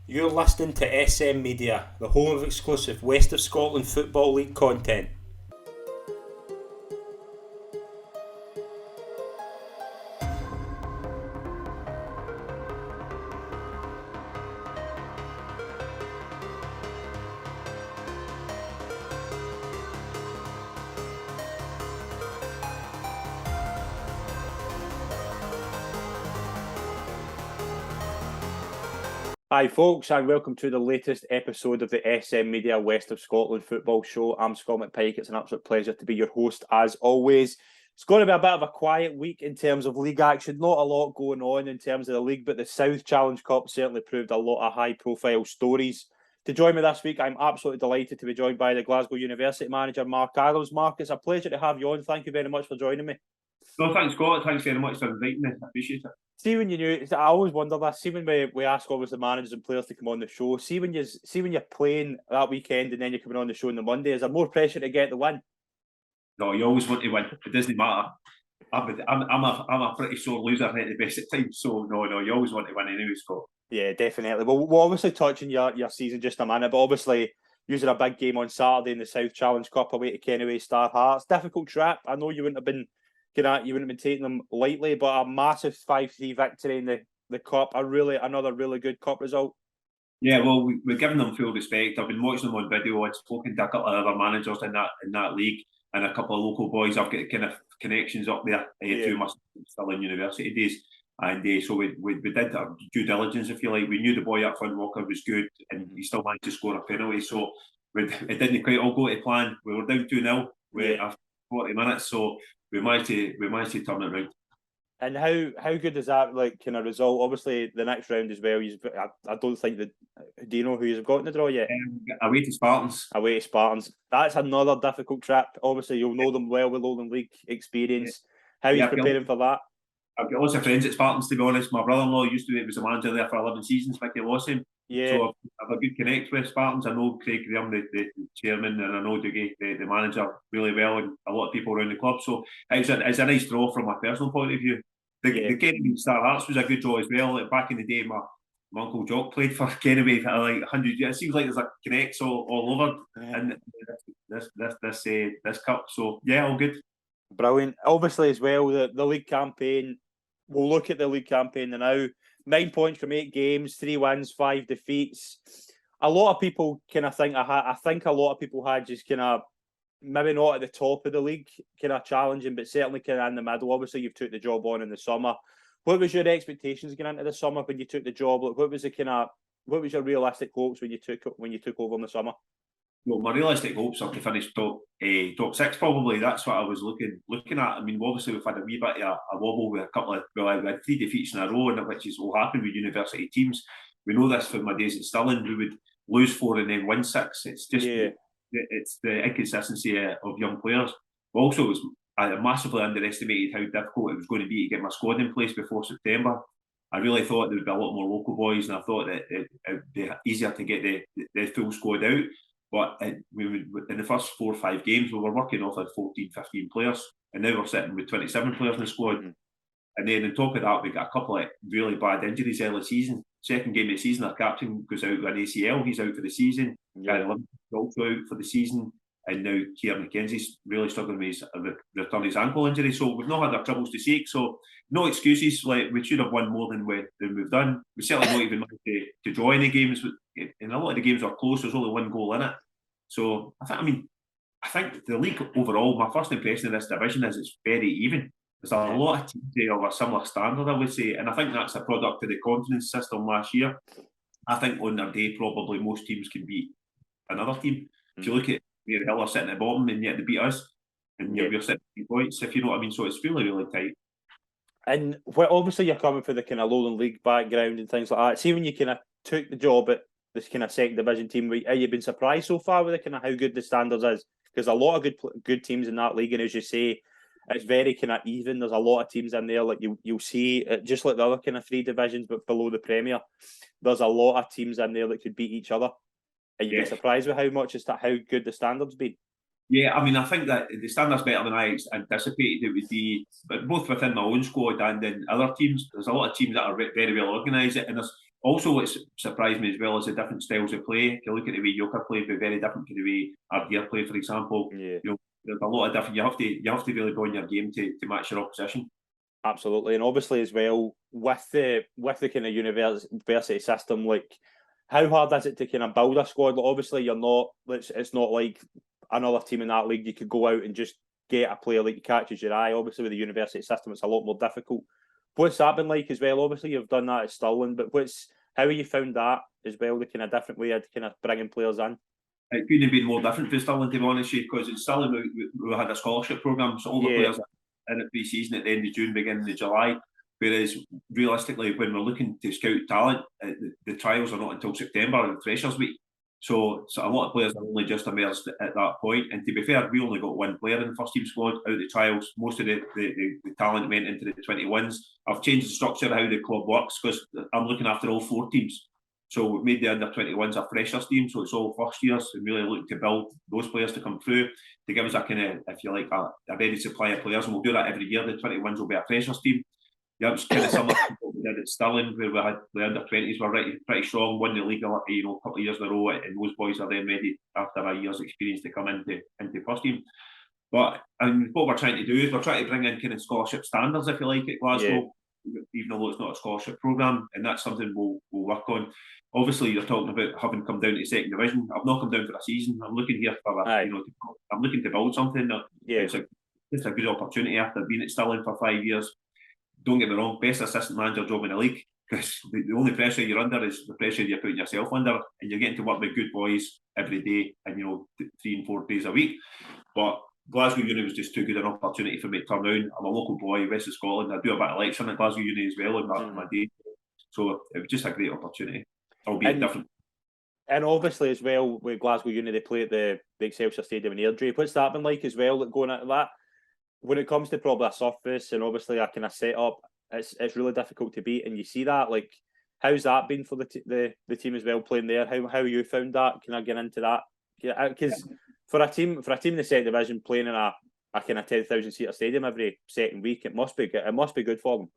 You're listening to SM Media, the home of exclusive West of Scotland Football League content. Hi folks, and welcome to the latest episode of the SM Media West of Scotland Football Show. I'm Scott McPike. It's an absolute pleasure to be your host as always. It's going to be a bit of a quiet week in terms of league action. Not a lot going on in terms of the league, but the South Challenge Cup certainly proved a lot of high-profile stories. To join me this week, I'm absolutely delighted to be joined by the Glasgow University manager, Mark Adams. Mark, it's a pleasure to have you on. Thank you very much for joining me. No, thanks, Scott. Thanks very much for inviting me. I appreciate it. See when you knew, I always wonder this. See when we ask obviously managers and players to come on the show. See when you're playing that weekend and then you're coming on the show on the Monday. Is there more pressure to get the win? No, you always want to win. It doesn't matter. I'm a pretty sore loser at the best of times. So no, you always want to win anyway, Scott. Yeah, definitely. Well, we'll obviously touch on your season just a minute, but obviously using a big game on Saturday in the South Challenge Cup away to Kennyway Star Hearts. Difficult trip. I know you wouldn't have been taking them lightly, but a massive 5-3 victory in the cup. Another really good cup result. Yeah, well, we're giving them full respect. I've been watching them on video. I've spoken to a couple of other managers in that league and a couple of local boys. I've got kind of connections up there through my still in university days. And so we did our due diligence, if you like. We knew the boy up front, Walker, was good, and he still managed to score a penalty. So it didn't quite all go to plan. We were down 2-0 after 40 minutes, so we managed to turn it round. And how good is that kind of result? Obviously, the next round as well. I don't think that. Do you know who you've got in the draw yet? Away to Spartans. Away to Spartans. That's another difficult trip. Obviously, you'll know them well with Lowland League experience. How are you preparing for that? I've got lots of friends at Spartans, to be honest. My brother-in-law was a manager there for 11 seasons, Mickey Lawson. Yeah. So I've a good connect with Spartans. I know Craig Graham, the chairman, and I know Dougie, the manager, really well, and a lot of people around the club. So it's a nice draw from my personal point of view. The Kennedy Star Hearts was a good draw as well. Like back in the day, my Uncle Jock played for Kennedy for like 100 years. It seems like there's a connects all over in this cup. So yeah, all good. Brilliant. Obviously, as well, the league campaign. We'll look at the league campaign now. 9 points from 8 games, 3 wins, 5 defeats. A lot of people kind of think I think a lot of people had just kind of maybe not at the top of the league, kind of challenging, but certainly kind of in the middle. Obviously, you've took the job on in the summer. What was your expectations going into the summer when you took the job? What was your realistic hopes when you took over in the summer? Well, my realistic hopes are to finish top 6 probably. That's what I was looking at. I mean, obviously we've had a wee bit of a wobble with we had 3 defeats in a row, and which is will happen with university teams. We know this from my days at Stirling. We would lose 4 and then win 6. It's just it's the inconsistency of young players. Also, I massively underestimated how difficult it was going to be to get my squad in place before September. I really thought there would be a lot more local boys, and I thought that it would be easier to get the full squad out. But in the first 4 or 5 games, we were working off at 14, 15 players, and now we're sitting with 27 players in the squad. Mm-hmm. And then on top of that, we got a couple of really bad injuries early season. Second game of the season, our captain goes out with an ACL. He's out for the season. Gary Livingston's also out for the season. And now Kieran McKenzie's really struggling with his return his ankle injury. So we've not had our troubles to seek. So no excuses. Like we should have won more than we've done. We certainly not even managed to draw any games. And a lot of the games were close. There's only 1 goal in it. So I think the league overall, my first impression of this division is it's very even. There's a lot of teams there of a similar standard, I would say, and I think that's a product of the confidence system last year. I think on their day, probably most teams can beat another team. Mm-hmm. If you look at where Hill are sitting at the bottom and yet they beat us, and you're sitting at 3 points, if you know what I mean. So it's really, really tight. And obviously you're coming for the kind of Lowland League background and things like that. See, when you kind of took the job at this kind of second division team, have you been surprised so far with the kind of how good the standards is? Because a lot of good teams in that league, and as you say, it's very kind of even. There's a lot of teams in there, like you'll see, just like the other kind of 3 divisions, but below the Premier. There's a lot of teams in there that could beat each other. Are you been surprised with how good the standards been? Yeah, I mean, I think that the standard's better than I anticipated it would be, but both within my own squad and in other teams. There's a lot of teams that are very well organised, and there's Also, what's surprised me as well is the different styles of play. If you look at the way Yoka play, it'd be very different to the way Ardea play, for example. Yeah. You know, there's a lot of different. You have to really go in your game to match your opposition. Absolutely, and obviously as well with the kind of university system, like how hard is it to kind of build a squad? Like, obviously, you're not. It's not like another team in that league. You could go out and just get a player that catches your eye. Obviously, with the university system, it's a lot more difficult. What's that been like as well? Obviously, you've done that at Stirling, but how have you found that as well? The kind of different way of kind of bringing players in. It couldn't have been more different for Stirling, to be honest with you, because in Stirling we had a scholarship programme, so all the players in the pre-season at the end of June, beginning of July. Whereas realistically, when we're looking to scout talent, the trials are not until September and Freshers Week. So a lot of players are only just emerged at that point. And to be fair, we only got one player in the first team squad out of the trials. Most of the talent went into the 21s. I've changed the structure of how the club works because I'm looking after all 4 teams. So we've made the under 21s a freshers team, so it's all first years, and really looking to build those players to come through to give us a kind of, if you like, a ready supply of players, and we'll do that every year. The 21s will be a freshers team. Yeah, it's kind of similar to what we did at Stirling, where we had the under 20s were pretty strong, won the league a couple of years in a row, and those boys are then ready after a year's experience to come into first team. But what we're trying to do is we're trying to bring in kind of scholarship standards, if you like, at Glasgow. Even though it's not a scholarship programme, and that's something we'll work on. Obviously, you're talking about having come down to second division. I've not come down for a season. I'm looking here for I'm looking to build something. It's a good opportunity after being at Stirling for 5 years. Don't get me wrong, best assistant manager job in the league, because the only pressure you're under is the pressure you're putting yourself under, and you're getting to work with good boys every day, and 3 and 4 days a week. But Glasgow Uni was just too good an opportunity for me to turn down. I'm a local boy, West of Scotland. I do a bit of lecturing at Glasgow Uni as well on my day. So it was just a great opportunity, albeit different. And obviously as well, with Glasgow Uni, they play at the Excelsior Stadium in Airdrie. What's that been like as well, going into that? When it comes to probably a surface and obviously a kind of setup, it's really difficult to beat. And you see that, like, how's that been for the team as well, playing there? How you found that? Can I get into that? Because for a team in the second division playing in a kind of 10,000 seater stadium every second week, it must be good for them.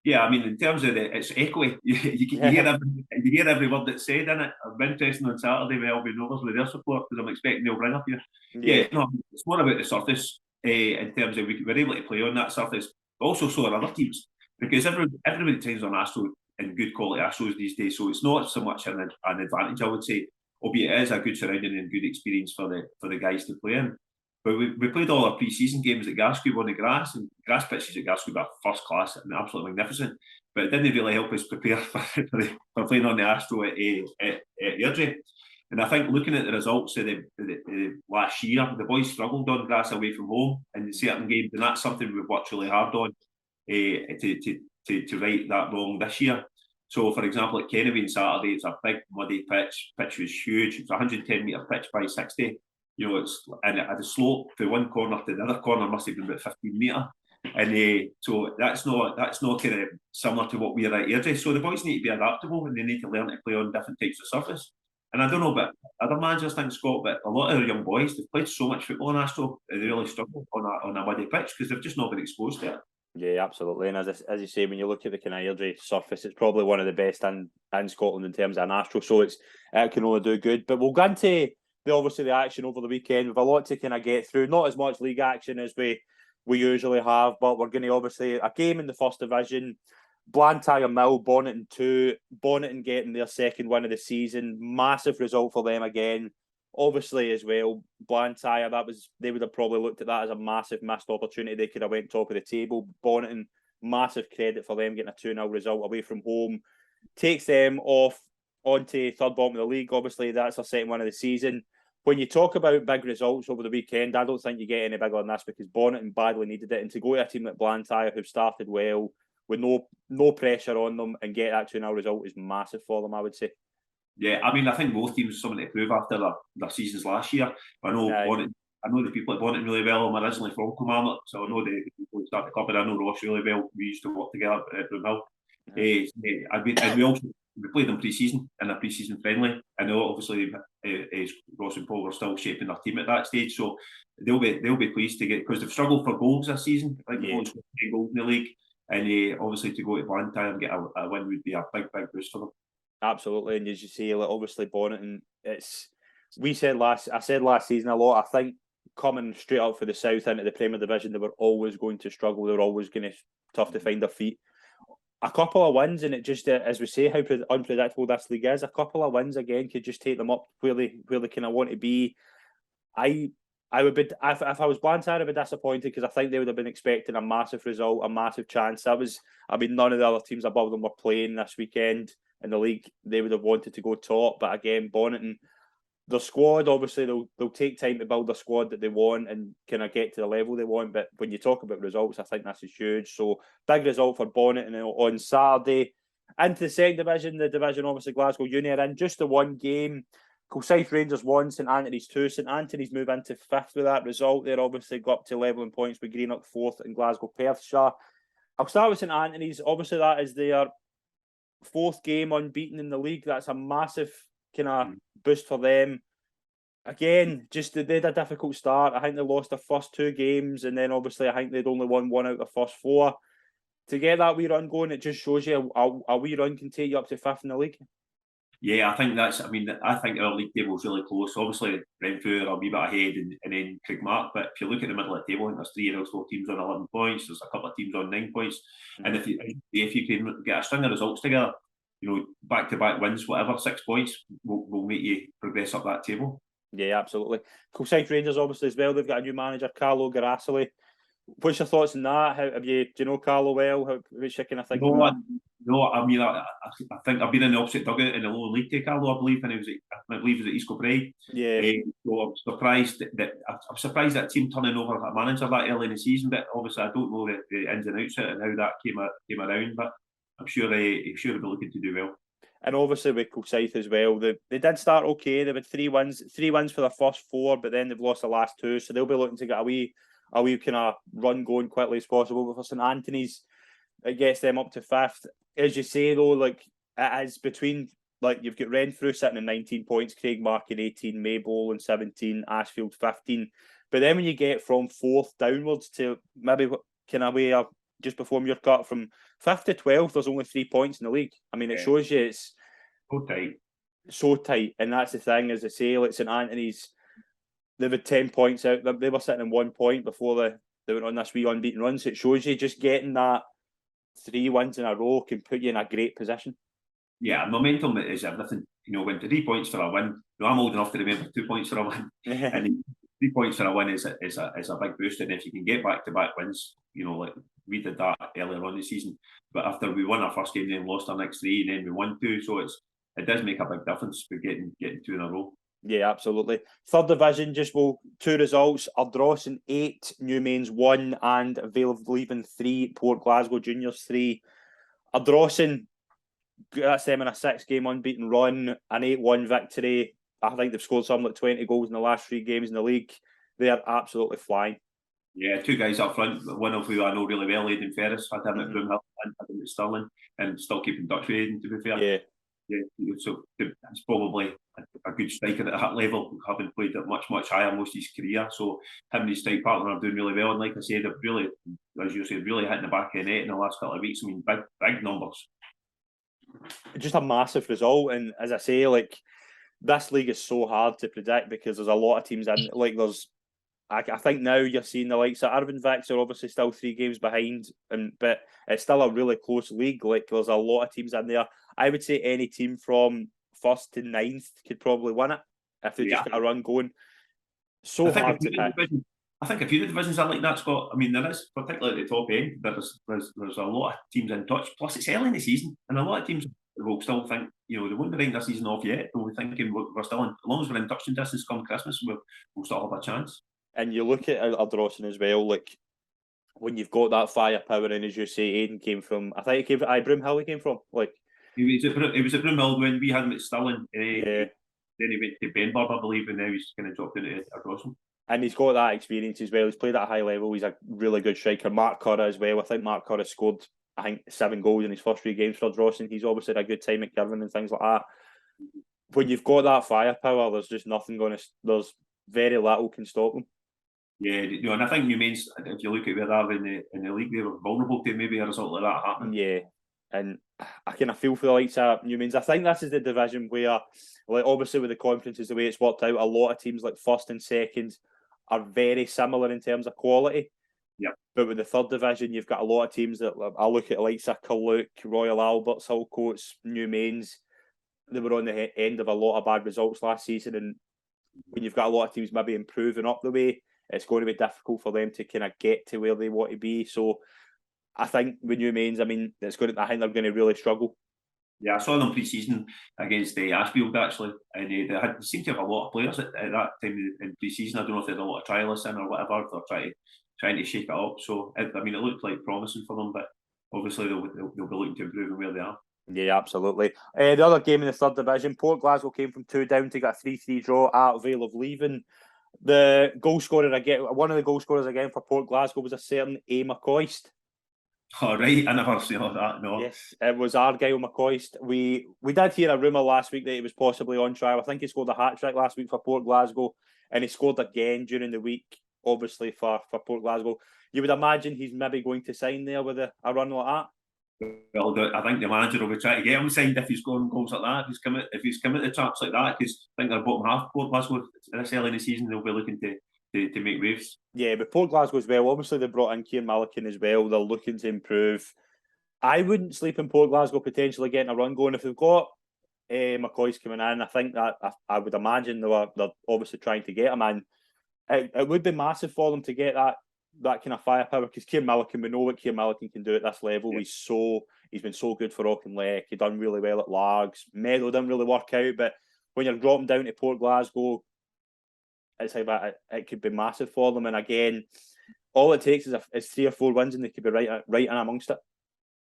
Yeah, I mean, in terms of it's echoey. You hear every word that's said in it. I've been interested on Saturday with Albion Rovers with their support because I'm expecting they'll bring up here. No, it's more about the surface in terms of we're able to play on that surface, but also so are other teams, because everybody trains on Astro and good quality Astros these days, so it's not so much an advantage, I would say, albeit it is a good surrounding and good experience for the guys to play in. But we played all our pre-season games at Gascoigne on the grass, and grass pitches at Gascoigne are first class and absolutely magnificent. But it didn't really help us prepare for playing on the Astro at Airdrie. And I think looking at the results of the last year, the boys struggled on grass away from home in certain games, and that's something we've worked really hard on to right that wrong this year. So, for example, at Kennedy on Saturday, it's a big muddy pitch. Pitch was huge. It's a 110-metre pitch by 60. And at the slope from one corner to the other corner must have been about 15 metre. And so that's not kind of similar to what we're at Airdrie. So the boys need to be adaptable, and they need to learn to play on different types of surface. And I don't know about other managers think, Scott, but a lot of our young boys, they've played so much football in Astro, they really struggle on a muddy pitch because they've just not been exposed to it. Yeah, absolutely. And as you say, when you look at the kind of Airdrie surface, it's probably one of the best in Scotland in terms of an Astro. So it can only do good. But we'll go into the action over the weekend. We've a lot to kind of get through. Not as much league action as we usually have, but we're going to obviously a game in the first division. Blantyre Mill, Bonneton 2. Bonneton getting their second win of the season. Massive result for them again. Obviously, as well, Blantyre, they would have probably looked at that as a massive missed opportunity. They could have went top of the table. Bonneton, massive credit for them getting a 2-0 result away from home. Takes them onto third bottom of the league. Obviously, that's their second win of the season. When you talk about big results over the weekend, I don't think you get any bigger than this, because Bonneton badly needed it. And to go to a team like Blantyre, who've started well, with no pressure on them, and get that 2-0 result is massive for them, I would say. Yeah, I mean, I think both teams have something to prove after their seasons last year. I know the people at Bonneton really well. I'm originally from Kilmarnock, so I know the people who started the club, and I know Ross really well. We used to work together at Broomhill. We played them pre-season in a pre-season friendly. I know obviously Ross and Paul were still shaping their team at that stage, so they'll be pleased to get, because they've struggled for goals this season. I think they've only scored 10 goals in the league, and obviously to go to Blantyre and get a win would be a big boost for them. Absolutely, and as you say, like, obviously Bonnet, I said last season a lot. I think coming straight up for the South into the Premier Division, they were always going to struggle. They were always going to tough to find their feet. A couple of wins, and it just, as we say, how unpredictable this league is. A couple of wins again could just take them up where they kind of want to be. I would be, if I was Blantyre, I'd be disappointed because I think they would have been expecting a massive result, a massive chance. None of the other teams above them were playing this weekend in the league. They would have wanted to go top, but again, Bonnet, their squad, obviously they'll take time to build a squad that they want and kind of get to the level they want. But when you talk about results, I think this is huge. So big result for Bonnet on Saturday. Into the second division, the division obviously Glasgow Uni are in just the one game. Kilsyth Rangers 1, St Anthony's 2. St Anthony's move into fifth with that result. They're obviously got up to levelling points with Greenock fourth and Glasgow Perthshire. I'll start with St Anthony's. Obviously that is their fourth game unbeaten in the league. That's a massive kind of boost for them. Again, just they had a difficult start. I think they lost their first two games, and then obviously I think they'd only won one out of the first four. To get that wee run going, it just shows you a wee run can take you up to fifth in the league. Yeah, I think I think our league table is really close. Obviously, Renfrew are a wee bit ahead, and then Creagmark. But if you look at the middle of the table, I think there's 3 or 4 teams on 11 points. There's a couple of teams on 9 points. And if you can get a string of results together, back-to-back wins, whatever, 6 points will make you progress up that table. Yeah, absolutely. Kilsyth Rangers, obviously, as well. They've got a new manager, Carlo Garasoli. What's your thoughts on that? Do you know Carlo well? What's your kind of thinking? I think I've been in the opposite dugout in the lower league to Carlo, I believe, and he was at East Kilbride. Yeah. So I'm surprised that team turning over a manager that early in the season. But obviously, I don't know the ins and outs of it and how that came around. But I'm sure they'll be looking to do well. And obviously with Kilsyth as well, they did start okay. They've had 3 wins for their first 4, but then they've lost the last 2, so they'll be looking to get a wee kind of run going quickly as possible. But for St Anthony's, it gets them up to fifth. As you say though, like it is between, like, you've got Renfrew sitting in 19 points, Creagmark in 18, Maybole in 17, Ashfield 15. But then when you get from 4th downwards to maybe kind of way just before Muircut, from 5th to 12th, there's only 3 points in the league. I mean, it shows you it's so tight. And that's the thing, as I say, like St Anthony's, they've had 10 points out. They were sitting in 1 point before they went on this wee unbeaten run. So it shows you just getting that 3 wins in a row can put you in a great position. Yeah, momentum is everything. When 3 points for a win, I'm old enough to remember 2 points for a win. And 3 points for a win is a big boost. And if you can get back-to-back wins, like we did that earlier on in the season. But after we won our first game, then lost our next 3, and then we won 2. So it does make a big difference for getting 2 in a row. Yeah, absolutely. Third division, just 2 results. Ardrossan 8, Newmains 1, and Vale of Leven 3, Port Glasgow Juniors 3. Ardrossan, that's them in a 6-game unbeaten run, an 8-1 victory. I think they've scored something like 20 goals in the last 3 games in the league. They are absolutely flying. Yeah, 2 guys up front, one of who I know really well, Aidan Ferris. Had him at Broomhill and had him at Stirling, and still keeping touch with Aidan, to be fair. Yeah, so it's probably a good striker at that level, having played at much higher most of his career. So him and his strike partner are doing really well. And like I said, they've really, as you said, really hitting the back of the net in the last couple of weeks. I mean, big numbers. Just a massive result. And as I say, like, this league is so hard to predict because there's a lot of teams in. Like, I think now you're seeing the likes of Irvine Vics are obviously still 3 games behind, but it's still a really close league. Like, there's a lot of teams in there. I would say any team from 1st to 9th could probably win it if they just get a run going. So hard to pick. I think a few of the divisions are like that, Scott. I mean, there is, particularly at the top end, there's a lot of teams in touch. Plus, it's early in the season, and a lot of teams will still think, they won't be writing their season off yet. They'll be thinking we're still in, as long as we're in touching distance come Christmas, we'll still have a chance. And you look at Ardrossan as well, like, when you've got that firepower, and as you say, Aidan came from, I think he came from Broomhill. He came from, like, he was at Broomhill when we had him at Stirling. Then he went to Benburb, I believe, and now he's kind of dropped into Ardrossan. And he's got that experience as well. He's played at a high level. He's a really good striker. Mark Curra as well. I think Mark Curra scored, 7 goals in his first 3 games for Ardrossan. He's obviously had a good time at Girvan and things like that. When you've got that firepower, there's just nothing there's very little can stop them. Yeah, and I think Newmains, if you look at where they are in the league, they were vulnerable to maybe a result like that happening. Yeah, and I kind of feel for the likes of Newman's. I think this is the division where, like, obviously with the conferences, the way it's worked out, a lot of teams like first and second are very similar in terms of quality. Yeah. But with the third division, you've got a lot of teams that I look at, like Killuke, Royal Alberts, Hillcoats, Newmains. They were on the end of a lot of bad results last season, and when you've got a lot of teams maybe improving up the way, it's going to be difficult for them to kind of get to where they want to be. So I think with Newmains, I think they're going to really struggle. Yeah, I saw them pre-season against Ashfield actually, and they seemed to have a lot of players at that time in pre-season. I don't know if they had a lot of trialists in or whatever. They're trying to shake it up. So it looked like promising for them, but obviously they'll be looking to improve on where they are. Yeah, absolutely. The other game in the third division, Port Glasgow came from 2 down to get a 3-3 draw at Vale of Leven. The goal scorer again, one of the goal scorers again for Port Glasgow was a certain A. McCoist. All right, I never saw that. No. Yes, it was Argyle McCoist. We did hear a rumour last week that he was possibly on trial. I think he scored a hat-trick last week for Port Glasgow, and he scored again during the week, obviously, for Port Glasgow. You would imagine he's maybe going to sign there with a run like that. Well, I think the manager will be trying to get him signed if he's scoring goals like that. If he's come at the traps like that, because I think they're bottom half Port Glasgow this early in the season, they'll be looking to make waves. Yeah, but Port Glasgow as well. Obviously, they brought in Kieran Milliken as well. They're looking to improve. I wouldn't sleep in Port Glasgow potentially getting a run going. If they've got McCoy's coming in, I think that I would imagine they're obviously trying to get him in. It would be massive for them to get that kind of firepower, because Kieran Milliken, we know what Kieran Milliken can do at this level. Yeah. He's been so good for Auchinleck. He done really well at Largs. Meadow didn't really work out, but when you're dropping down to Port Glasgow, it's like that. It could be massive for them. And again, all it takes is 3 or 4 wins, and they could be right in amongst it.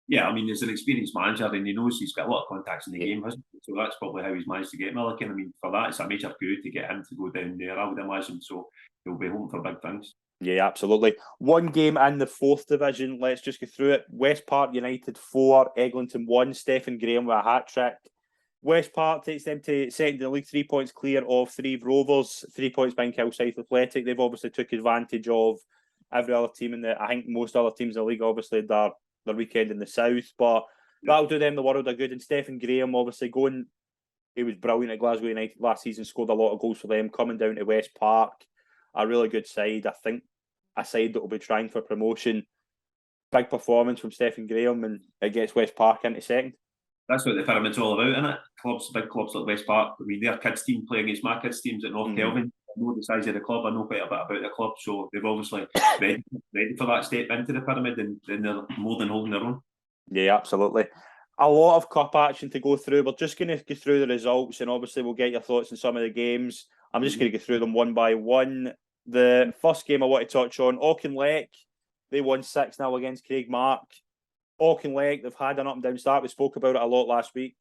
Yeah, there's an experienced manager, and he knows he's got a lot of contacts in the game, hasn't he? So that's probably how he's managed to get Milliken. For that, it's a major coup to get him to go down there, I would imagine. So he'll be home for big things. Yeah, absolutely. One game in the 4th division. Let's just go through it. West Park United 4, Eglinton 1. Stephen Graham with a hat-trick. West Park takes them to second in the league, 3 points clear of 3 Rovers, 3 points behind Kilsyth Athletic. They've obviously took advantage of every other team I think most other teams in the league, obviously, their weekend in the south, but that'll do them the world of good. And Stephen Graham, obviously, he was brilliant at Glasgow United last season, scored a lot of goals for them, coming down to West Park, a really good side. I think a side that will be trying for promotion. Big performance from Stephen Graham, and it gets West Park into second. That's what the pyramid's all about, isn't it? Big clubs like West Park. Their kids' team playing against my kids' teams at North Kelvin. I know the size of the club. I know quite a bit about the club, so they've obviously ready for that step into the pyramid, and they're more than holding their own. Yeah, absolutely. A lot of cup action to go through. We're just going to go through the results, and obviously we'll get your thoughts on some of the games. I'm just going to go through them one by one. The first game I want to touch on, Auchinleck, they won 6-0 against Craigmark. Auchinleck, they've had an up and down start. We spoke about it a lot last week.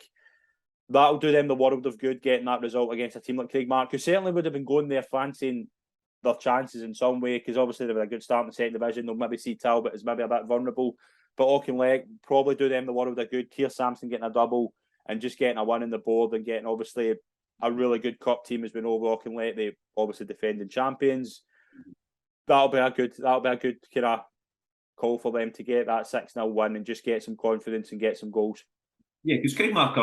That'll do them the world of good, getting that result against a team like Craigmark, who certainly would have been going there fancying their chances in some way, because obviously they've had a good start in the second division. They'll maybe see Talbot as maybe a bit vulnerable, but Auchinleck probably do them the world of good. Keir Sampson getting a double and just getting a win on the board, and getting obviously a really good cup team has been over Auchinleck. They obviously defending champions. That'll be a good kind of call for them to get that 6-0 win and just get some confidence and get some goals. Yeah, because Craigmark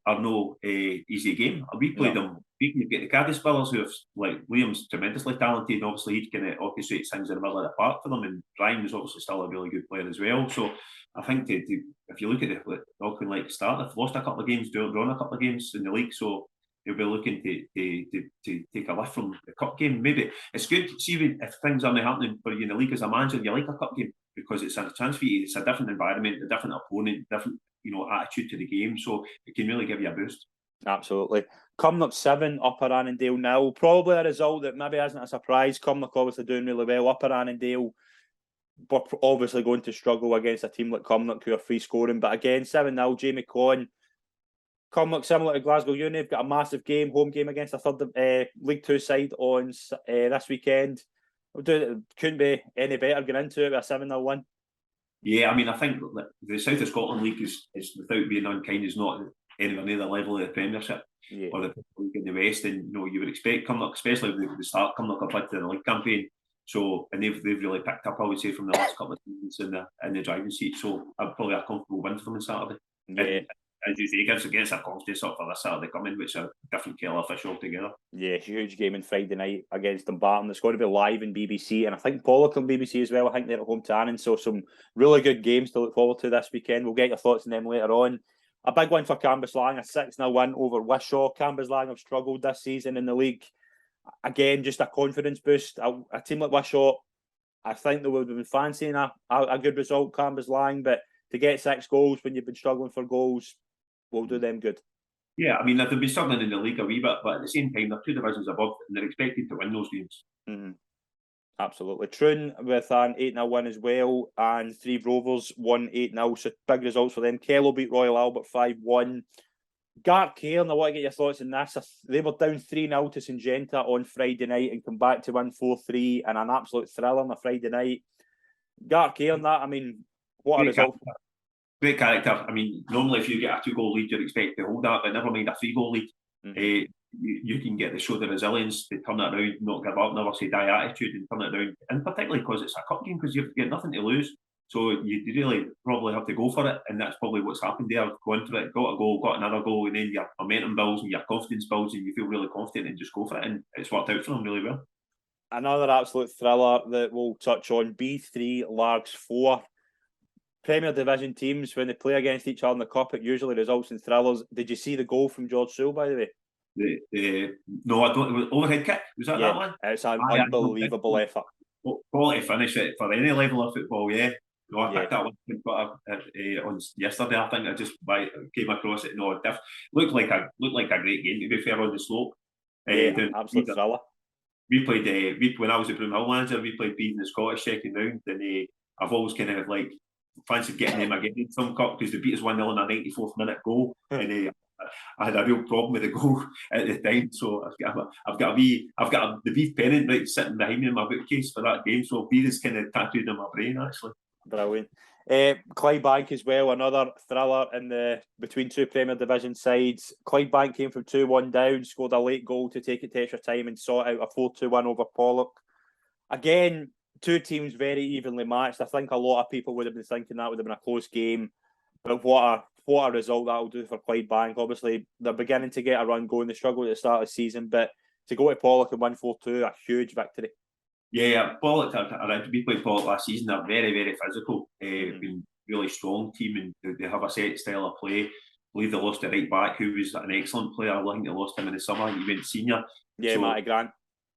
are no easy game. We played them. You get the Cardiff Spillers, who have, like, Liam's tremendously talented, and obviously he kind of orchestrates things in the middle of the park for them, and Brian was obviously still a really good player as well. So I think if you look at the Auckland start, they've lost a couple of games, drawn a couple of games in the league, so they'll be looking to take a lift from the cup game. Maybe it's good to see if things aren't happening for you in the league as a manager. You like a cup game because it's a chance for you. It's a different environment, a different opponent, different attitude to the game, so it can really give you a boost. Absolutely. Cumnock 7, Upper Annandale 0. Probably a result that maybe isn't a surprise. Cumnock obviously doing really well. Upper Annandale were obviously going to struggle against a team like Cumnock, who are free scoring. But again, 7-0, Jamie Conn. Cumnock, similar to Glasgow Uni, have got a massive game, home game against a third League 2 side on this weekend. Couldn't be any better going into it with a 7-0 win. Yeah, I think the South of Scotland League is without being unkind, is not anywhere near the level of the Premiership or the league in the West. And you would expect Cumnock, especially with the start, Cumnock have had the league campaign. So, and they've really picked up, I would say, from the last couple of seasons in the driving seat. So, probably a comfortable win for them on Saturday. Yeah. And as you say, it gives a confidence up for this Saturday coming, which is a different kettle of fish altogether. Yeah, huge game on Friday night against Dumbarton. It's going to be live in BBC, and I think Pollock on BBC as well. I think they're at home to Annan, so some really good games to look forward to this weekend. We'll get your thoughts on them later on. A big one for Cambuslang, a 6-0 win over Wishaw. Cambuslang have struggled this season in the league. Again, just a confidence boost. A team like Wishaw, I think they would have been fancying a good result, Cambuslang, but to get 6 goals when you've been struggling for goals will do them good. Yeah, I mean, they'll be struggling in the league a wee bit, but at the same time, they're 2 divisions above, and they're expected to win those games. Mm-hmm. Absolutely. Troon with an 8-0 win as well, and Three Rovers won 8-0, so big results for them. Kello beat Royal Albert 5-1. Gartcairn, I want to get your thoughts on this. They were down 3-0 to Syngenta on Friday night and come back to win 4-3 and an absolute thriller on a Friday night. Gartcairn, what a result. Great character. I mean, normally if you get a 2-goal lead, you're expected to hold that, but never mind a 3-goal lead. Mm-hmm. You can get to show the resilience to turn it around, not give up, never say die attitude, and turn it around. And particularly because it's a cup game, because you've got nothing to lose. So you really probably have to go for it, and that's probably what's happened there. Go into it, got a goal, got another goal, and then your momentum builds and your confidence builds, and you feel really confident and just go for it. And it's worked out for them really well. Another absolute thriller that we'll touch on: B3 Largs 4. Premier Division teams, when they play against each other in the cup, it usually results in thrillers. Did you see the goal from George Sewell, by the way? No, I don't. Overhead kick, was that one? It's an unbelievable effort. Quality finish it for any level of football, yeah. No, I picked that one on yesterday. I think I just came across it. No, it looked like a great game, to be fair, on the slope. Absolute thriller. We played when I was a Broomhill manager. We played Beath in the Scottish second round, and I've always kind of fancied getting them again in some cup because they beat us 1-0 in a 94th minute goal, and I had a real problem with the goal at the time. So I've got the Beath pennant right sitting behind me in my bookcase for that game. So Beath is kind of tattooed on my brain actually. Brilliant. Clydebank as well, another thriller in the between two Premier Division sides. Clydebank came from 2-1 down, scored a late goal to take it to extra time and sought out a 4-2 win over Pollock. Again, two teams very evenly matched. I think a lot of people would have been thinking that would have been a close game, but what a result that'll do for Clydebank. Obviously, they're beginning to get a run going. They struggled at the start of the season, but to go to Pollock and win 4-2, a huge victory. Yeah, Pollock. We played Pollock last season. They're very, very physical. Been really strong team, and they have a set style of play. I believe they lost the right back, who was an excellent player. I think they lost him in the summer. He went senior. Yeah, Matty Grant.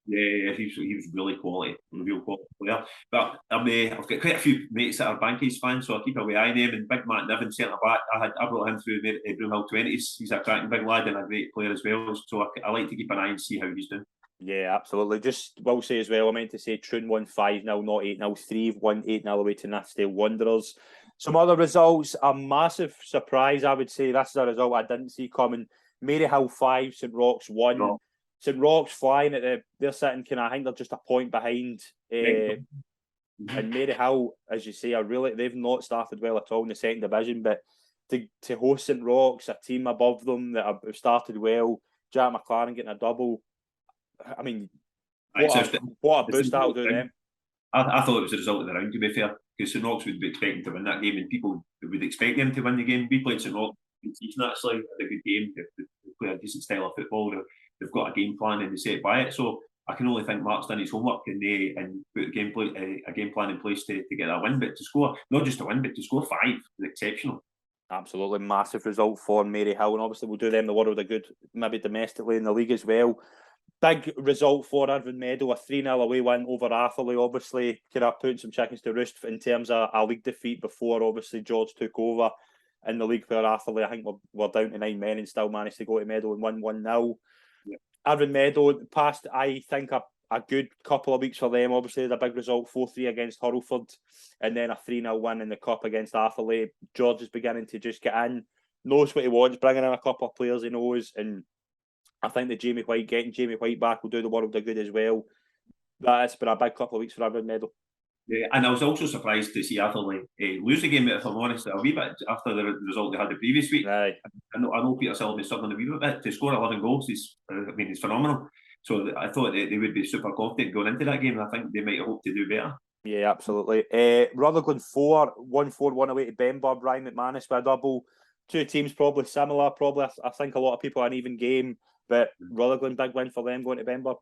Yeah, he was really quality, real quality player. But I've got quite a few mates that are Bankies fans, so I keep away eye them. And Big Matt Niven, centre back, I brought him through Broomhill 20s. He's a cracking big lad and a great player as well. So I like to keep an eye and see how he's doing. Yeah, absolutely. Just will say as well, I meant to say Troon won 5-0, not 8-0. Three won 8-0 away to Nithsdale Wanderers. Some other results, a massive surprise, I would say. This is a result I didn't see coming. Maryhill 5, St Roch's 1. No. St Roch's flying at they're sitting I think they're just a point behind. And Maryhill, as you say, they've not started well at all in the second division, but to host St Roch's, a team above them that have started well, Jack McLaren getting a double. I mean, what a boost that'll do them. I thought it was a result of the round, to be fair, because St Roch's would be expecting to win that game, and people would expect them to win the game. We played St Roch's season actually, had a good game. They play a decent style of football. They've got a game plan and they set by it. So I can only think Mark's done his homework and put a game plan in place to get that win. But to score, not just a win, but to score 5 is exceptional. Absolutely massive result for Maryhill, and obviously we'll do them the world of good, maybe domestically in the league as well. Big result for Irvine Meadow, a 3-0 away win over Atherley. Obviously, kind of putting some chickens to roost in terms of a league defeat before obviously George took over in the league where Atherley, I think we're down to 9 men and still managed to go to Meadow and win 1-0. Yeah. Irvine Meadow passed, I think, a good couple of weeks for them. Obviously, the big result 4-3 against Hurlford and then a 3-0 win in the cup against Atherley. George is beginning to just get in, knows what he wants, bringing in a couple of players he knows, and I think that getting Jamie White back will do the world a good as well. That's been a big couple of weeks for Irvine Meadow. Yeah, and I was also surprised to see Atherley lose the game, if I'm honest, a wee bit after the result they had the previous week. Right. I know Peter Sullivan is struggling a wee bit. To score 11 goals is phenomenal. So I thought they would be super confident going into that game, and I think they might have hoped to do better. Yeah, absolutely. Rutherglen 4, 1-4-1 away to Benburb. Ryan McManus with a double. Two teams probably similar. Probably, I think a lot of people are an even game, but Rutherglen, big win for them going to Bember.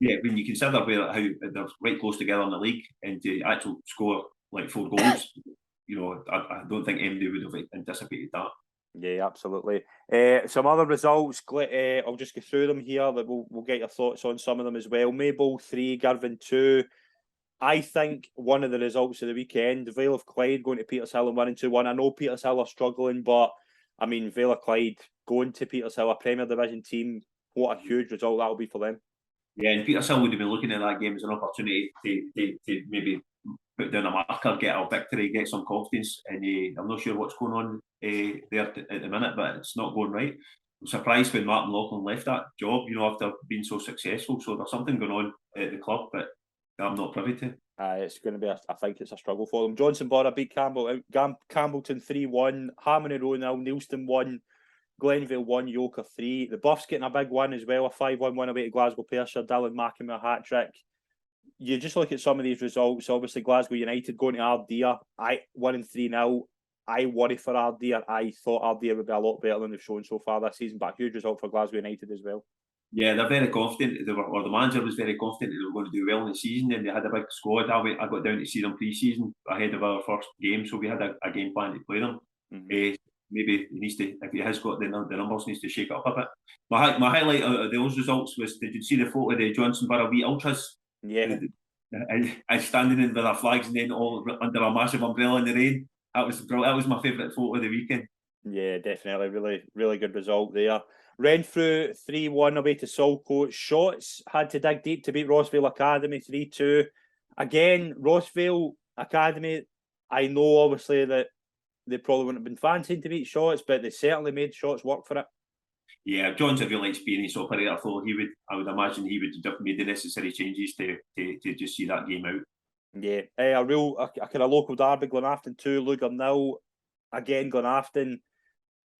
Yeah, when you consider how they're right close together in the league and to actually score like 4 goals, I don't think anybody would have anticipated that. Yeah, absolutely. Some other results. I'll just go through them here. That we'll get your thoughts on some of them as well. Maybole 3, Girvan 2. I think one of the results of the weekend, Vale of Clyde going to Petershill and winning 2-1. I know Petershill are struggling, but I mean, Vale of Clyde going to Petershill, a Premier Division team, what a huge result that'll be for them. Yeah, and Petershill would have been looking at that game as an opportunity to maybe put down a marker, get a victory, get some confidence. And I'm not sure what's going on there at the minute, but it's not going right. I'm surprised when Martin Loughlin left that job, after being so successful. So there's something going on at the club, but I'm not privy to. It's going to be, I think it's a struggle for them. Johnson Borough beat Campbellton 3-1, Harmony Row 0, Neilston 1, Glenville 1, Yoker 3. The Buffs getting a big win as well, a 5-1 win away to Glasgow Perthshire, Dylan Mackin a hat-trick. You just look at some of these results, obviously Glasgow United going to Ardea, winning 3-0. I worry for Ardea. I thought Ardea would be a lot better than they've shown so far this season, but a huge result for Glasgow United as well. Yeah, they're very confident. Or the manager was very confident they were going to do well in the season, and they had a big squad. I got down to see them pre-season ahead of our first game, so we had a game plan to play them. Maybe he needs to, if he has got the numbers, needs to shake it up a bit. My highlight of those results was, did you see the photo of the Johnson Borough Wheat Ultras? Yeah. And standing in with their flags and then all under a massive umbrella in the rain. That was my favourite photo of the weekend. Yeah, definitely. Really, really good result there. Renfrew 3-1 away to Saltcoats. Shotts had to dig deep to beat Rossvale Academy 3-2. Again, Rossvale Academy, I know obviously that they probably wouldn't have been fancying to beat Shotts, but they certainly made Shotts work for it. Yeah, John's a really experienced operator, so I would imagine he would have made the necessary changes to just see that game out. Yeah, a kind of local derby, Glenafton 2, Lugar 0. Again, Glenafton,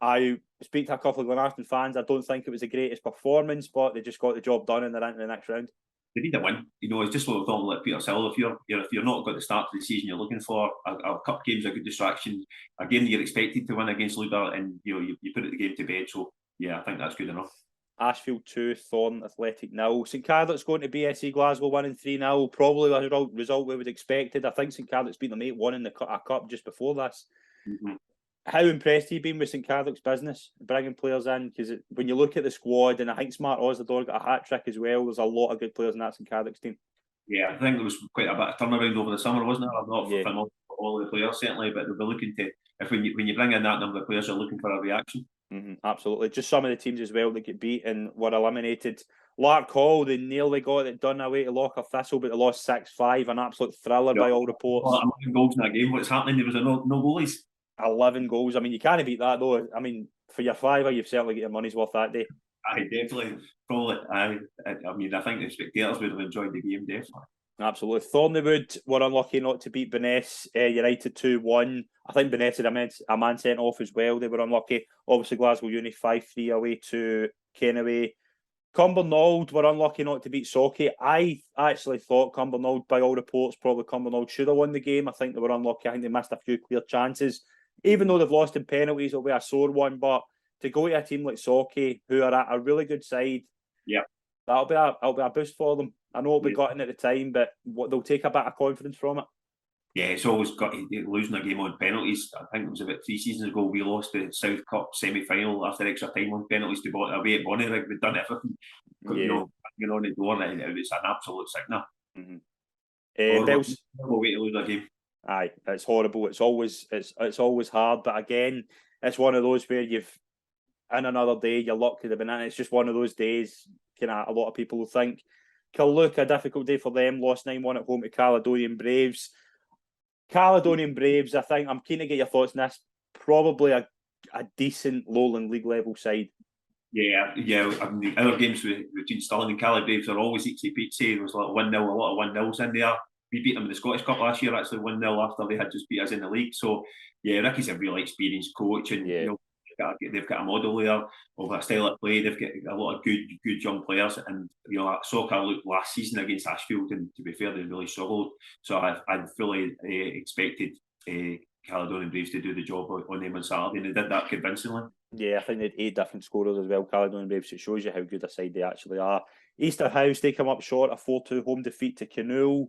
I speak to a couple of Glenafton fans. I don't think it was the greatest performance, but they just got the job done and they're into the next round. They need a win. It's just what we're talking about Petershill. If you're not got the start of the season you're looking for, a cup game's a good distraction. A game that you're expected to win against Lugar, and you put the game to bed. So yeah, I think that's good enough. Ashfield 2, Thorn Athletic 0. St Carlet's going to BSC Glasgow winning 3-0. Probably a result we would expected. I think St Carlet's beat them 8-1 in a cup just before this. How impressed have you been with St Carlet's business, bringing players in? Because when you look at the squad, and I think Smart Oslador got a hat-trick as well, there's a lot of good players in that St Carlet's team. Yeah, I think there was quite a bit of turnaround over the summer, wasn't there? I'm not for all the players, certainly, but they'll be looking to, when you bring in that number of players, you're looking for a reaction. Absolutely. Just some of the teams as well that get beat and were eliminated. Lark Hall, they nearly got it done away to Locker Thistle, but they lost 6-5. An absolute thriller by all reports. 11 goals in that game. What's happening? There was no goalies. 11 goals. I mean, you can't beat that though. I mean, for your fiver, you've certainly got your money's worth that day. Aye, definitely. Probably. I mean, I think the spectators would have enjoyed the game, definitely. Absolutely. Thornleywood were unlucky not to beat Beness United 2-1. I think Beness had a man sent off as well. They were unlucky. Obviously, Glasgow Uni 5-3 away to Kennaway. Cumbernauld were unlucky not to beat Socky. I actually thought Cumbernauld, by all reports, probably Cumbernauld should have won the game. I think they were unlucky. I think they missed a few clear chances. Even though they've lost in penalties, it'll be a sore one. But to go to a team like Socky, who are at a really good side, that'll be a boost for them. I know it'll be gutting at the time, but they'll take a bit of confidence from it. Yeah, it's always got losing a game on penalties. I think it was about 3 seasons ago we lost the South Cup semi-final after extra time on penalties to away at Bonnyrigg. We'd done everything. Hanging on the door, and it was an absolute sickener. Horrible way to lose a game. Aye, it's horrible. It's always hard, but again, it's one of those where you've in another day your luck could have been in. It's just one of those days. A lot of people will think. Killook, a difficult day for them. Lost 9-1 at home to Caledonian Braves. Caledonian Braves, I think, I'm keen to get your thoughts on this. Probably a decent Lowland League level side. Yeah. I mean, the other games between Stirling and Cali Braves are always easy-peasy. There was like 1-0, a lot of 1-0s in there. We beat them in the Scottish Cup last year, actually 1-0 after they had just beat us in the league. So, yeah, Ricky's a really experienced coach, and they've got a model there of a style of play. They've got a lot of good young players, and I saw Carluke last season against Ashfield, and to be fair, they really struggled. So I fully expected Caledonian Braves to do the job on them on Saturday, and they did that convincingly. Yeah, I think they had 8 different scorers as well, Caledonian Braves. It shows you how good a side they actually are. Easterhouse, they come up short, a 4-2 home defeat to Canoe.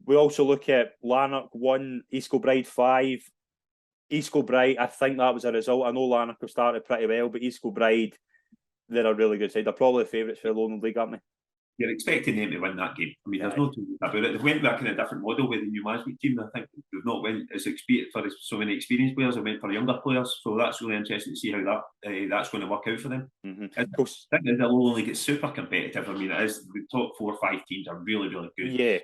We also look at Lanark 1, East Kilbride 5. East Kilbride, I think that was a result. I know Lanark have started pretty well, but East Kilbride, they're a really good side. They're probably the favourites for the Lowland League, aren't they? You're expecting them to win that game. I mean, there's no two ways about it. They went back in a different model with the new management team. I think they've not went as experienced for so many experienced players. They went for younger players. So that's really interesting to see how that's going to work out for them. Mm-hmm. I think the Lowland League is super competitive. I mean, it is. The top 4 or 5 teams are really, really good. Yeah.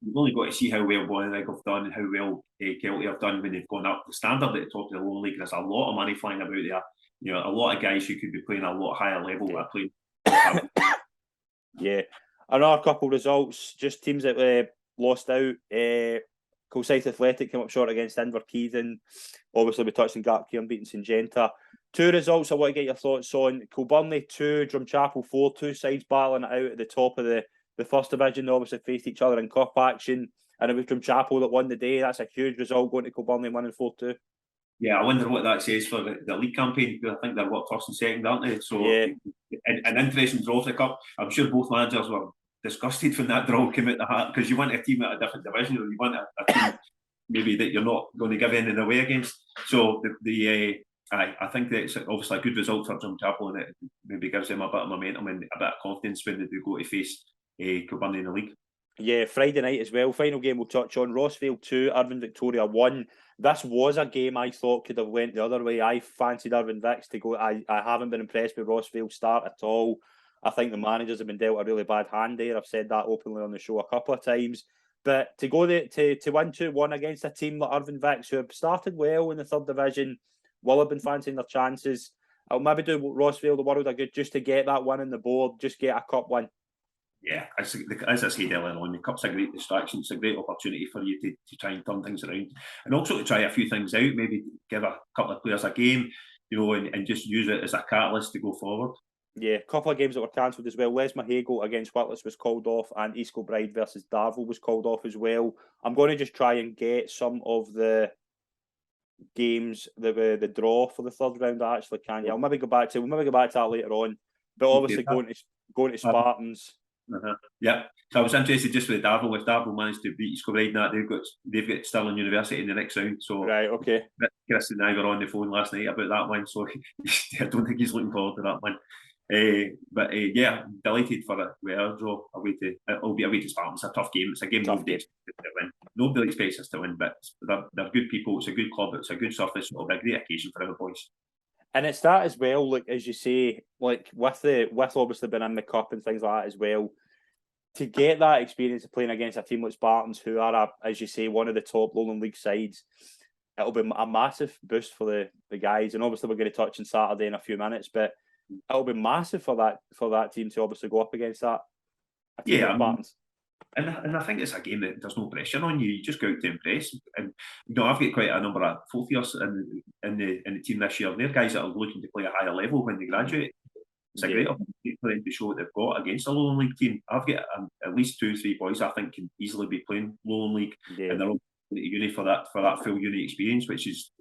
You've only got to see how well Bonnerig have done and how well Kelty have done when they've gone up the standard at the top of the Lowland League. There's a lot of money flying about there. You know, a lot of guys who could be playing a lot higher level are playing. Yeah. Another couple of results, just teams that lost out. Kilsyth Athletic came up short against Inverkeithing. Obviously, we touched on Gartcairn beating St Genta. 2 results I want to get your thoughts on. Kilburnley 2, Drumchapel 4, 2 sides battling it out at the top of the first division. They obviously faced each other in cup action, and it was Drumchapel that won the day. That's a huge result, going to Kilburnley and winning 4-2. Yeah, I wonder what that says for the league campaign. I think they're first and second, aren't they? So, yeah. An interesting draw for the cup. I'm sure both managers were disgusted when that draw came out the hat, because you want a team at a different division, or you want a team maybe that you're not going to give anything away against. So I think that it's obviously a good result for Drumchapel, and it maybe gives them a bit of momentum and a bit of confidence when they do go to face Kilburnley in the league. Yeah, Friday night as well. Final game we'll touch on. Rossvale 2, Irvine Victoria 1. This was a game I thought could have went the other way. I fancied Irvine Vics to go. I haven't been impressed with Rossvale's start at all. I think the managers have been dealt a really bad hand there. I've said that openly on the show a couple of times. But to go to win 2-1 against a team like Irvine Vics, who have started well in the third division, will have been fancying their chances. I'll maybe do Rossvale the world a good just to get that win on the board, just get a cup win. Yeah, as I said earlier on, the cup's a great distraction. It's a great opportunity for you to try and turn things around, and also to try a few things out. Maybe give a couple of players a game, and just use it as a catalyst to go forward. Yeah, a couple of games that were cancelled as well. Les Mahego against Whitless was called off, and East Kilbride versus Darvel was called off as well. I'm going to just try and get some of the games that were the draw for the third round. I actually can. Yeah, we'll maybe go back to that later on. But obviously going to Spartans. Yeah, so I was interested just with Darvel. If Darvel managed to beat East Kilbride, they've got Stirling University in the next round. So right, okay. Chris and I were on the phone last night about that one, so I don't think he's looking forward to that one. Yeah, delighted for it. We are draw away to Spartans. It's a tough game. It's a game nobody expects to win. Nobody expects us to win, but they're good people. It's a good club. It's a good surface. It'll be a great occasion for our boys. And it's that as well, like as you say, like with obviously being in the cup and things like that as well, to get that experience of playing against a team like Spartans, who are, as you say, one of the top Lowland League sides, it'll be a massive boost for the guys. And obviously we're going to touch on Saturday in a few minutes, but it'll be massive for that team to obviously go up against that. Yeah, Spartans. And I think it's a game that there's no pressure on you. You just go out to impress. And I've got quite a number of fourth years in the team this year. They're guys that are looking to play a higher level when they graduate. It's a great opportunity for them to show what they've got against a Lowland League team. I've got at least 2 or 3 boys I think can easily be playing Lowland League, and they're all going to uni for that full uni experience, which is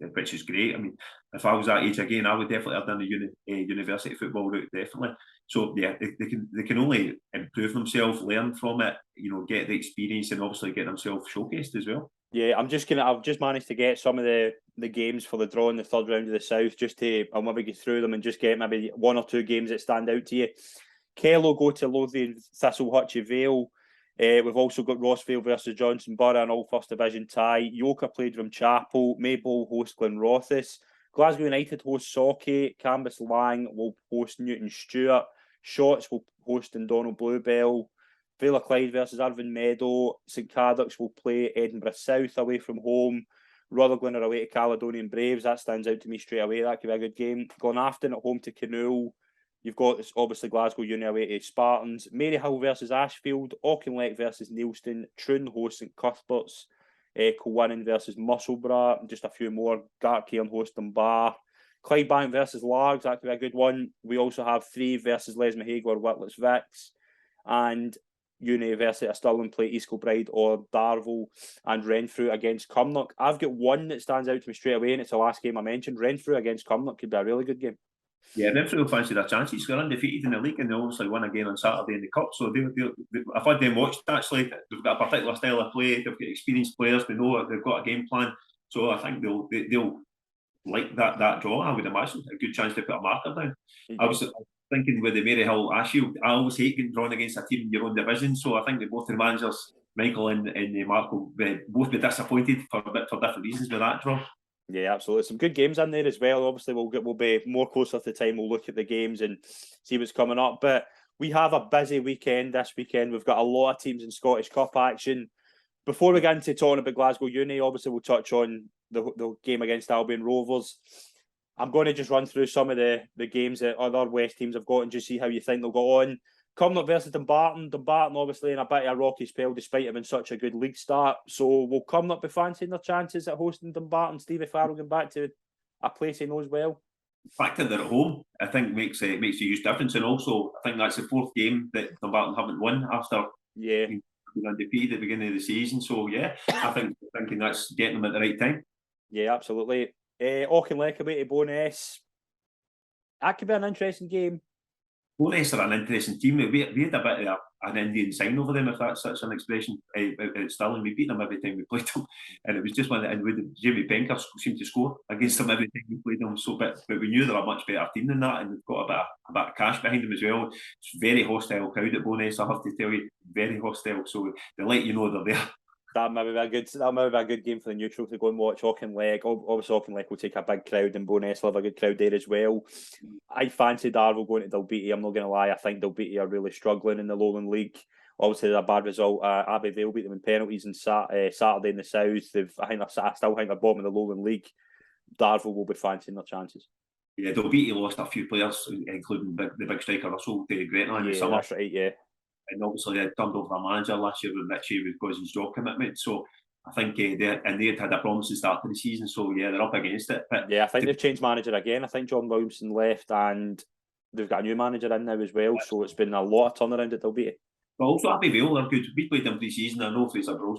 great. I mean, if I was that age again, I would definitely have done the university football route, definitely. So yeah, they can only improve themselves, learn from it, get the experience, and obviously get themselves showcased as well. Yeah, I've just managed to get some of the games for the draw in the third round of the South, I'll maybe get through them and just get maybe 1 or 2 games that stand out to you. Kello go to Lothian Thistle Hutchie Vale. We've also got Rossvale versus Johnson Borough, an all first division tie. Yoker played Drumchapel. Maple host Glenrothes. Glasgow United host Sauchie. Cambus Lang will host Newton Stewart. Shotts will host Dundonald Bluebell. Vale of Clyde versus Irvine Meadow. St Cadoc's will play Edinburgh South away from home. Rutherglen are away to Caledonian Braves. That stands out to me straight away. That could be a good game. Glenafton at home to Canoe. You've got obviously Glasgow Uni away to Spartans. Maryhill versus Ashfield. Auchinleck versus Neilston. Troon hosts St Cuthberts. Kilwinning versus Musselburgh. Just a few more. Gartcairn host Dunbar. Clydebank versus Largs. That could be a good one. We also have 3 versus Les Mahego or Whitless Vics. And University of Stirling play East Kilbride, or Darvel and Renfrew against Cumnock. I've got one that stands out to me straight away, and it's the last game I mentioned. Renfrew against Cumnock could be a really good game. Yeah, Renfrew will fancy their chances. They're undefeated in the league, and they obviously won again on Saturday in the cup. So I've had them watched actually. They've got a particular style of play. They've got experienced players. They know they've got a game plan. So I think they'll like that draw. I would imagine a good chance to put a marker down. I was thinking with the Maryhill Ashfield, I always hate getting drawn against a team in your own division. So I think that both the managers, Michael and Mark, will both be disappointed for different reasons with that draw. Yeah, absolutely. Some good games in there as well. Obviously, we'll be more closer to the time. We'll look at the games and see what's coming up. But we have a busy weekend this weekend. We've got a lot of teams in Scottish Cup action. Before we get into talking about Glasgow Uni, obviously we'll touch on the game against Albion Rovers. I'm going to just run through some of the games that other West teams have got and just see how you think they'll go on. Cumnock versus Dumbarton. Dumbarton obviously in a bit of a rocky spell despite having such a good league start. So will Cumnock be fancying their chances at hosting Dumbarton? Stevie Farrell going back to a place he knows well? The fact that they're at home, I think makes a huge difference. And also, I think that's the fourth game that Dumbarton haven't won after being undefeated at the beginning of the season. So yeah, thinking that's getting them at the right time. Yeah, absolutely. Auchinleck away to Bo'ness. That could be an interesting game. Bo'ness are an interesting team. We had a bit of an Indian sign over them, if that's such an expression. At Stirling, we beat them every time we played them, and it was just one. And with Jamie Penker seemed to score against them every time we played them. So, but we knew they're a much better team than that, and they've got a bit of cash behind them as well. It's very hostile crowd at Bo'ness, I have to tell you, very hostile. So they let you know they're there. That might be a good game for the neutral to go and watch. Auchinleck. Obviously, Auchinleck will take a big crowd, and Bo'ness will have a good crowd there as well. I fancy Darvel going to Dalbeattie. I'm not going to lie. I think Dalbeattie are really struggling in the Lowland League. Obviously, a bad result. Abbey Vale beat them in penalties on Saturday in the South. I still think they're bottom of the Lowland League. Darvel will be fancying their chances. Yeah, Dalbeattie lost a few players, including the big striker Russell to Gretna in the summer. That's right. Yeah. And obviously they had turned over a manager last year with Richie because of his job commitment. So I think they had a promising start to the season. So yeah, they're up against it. But yeah, I think they've changed manager again. I think John Williamson left and they've got a new manager in now as well. So it's been a lot of turnaround at Dalbeattie. But also Abbey Vale are good. We played them pre-season. I know Fraser Bros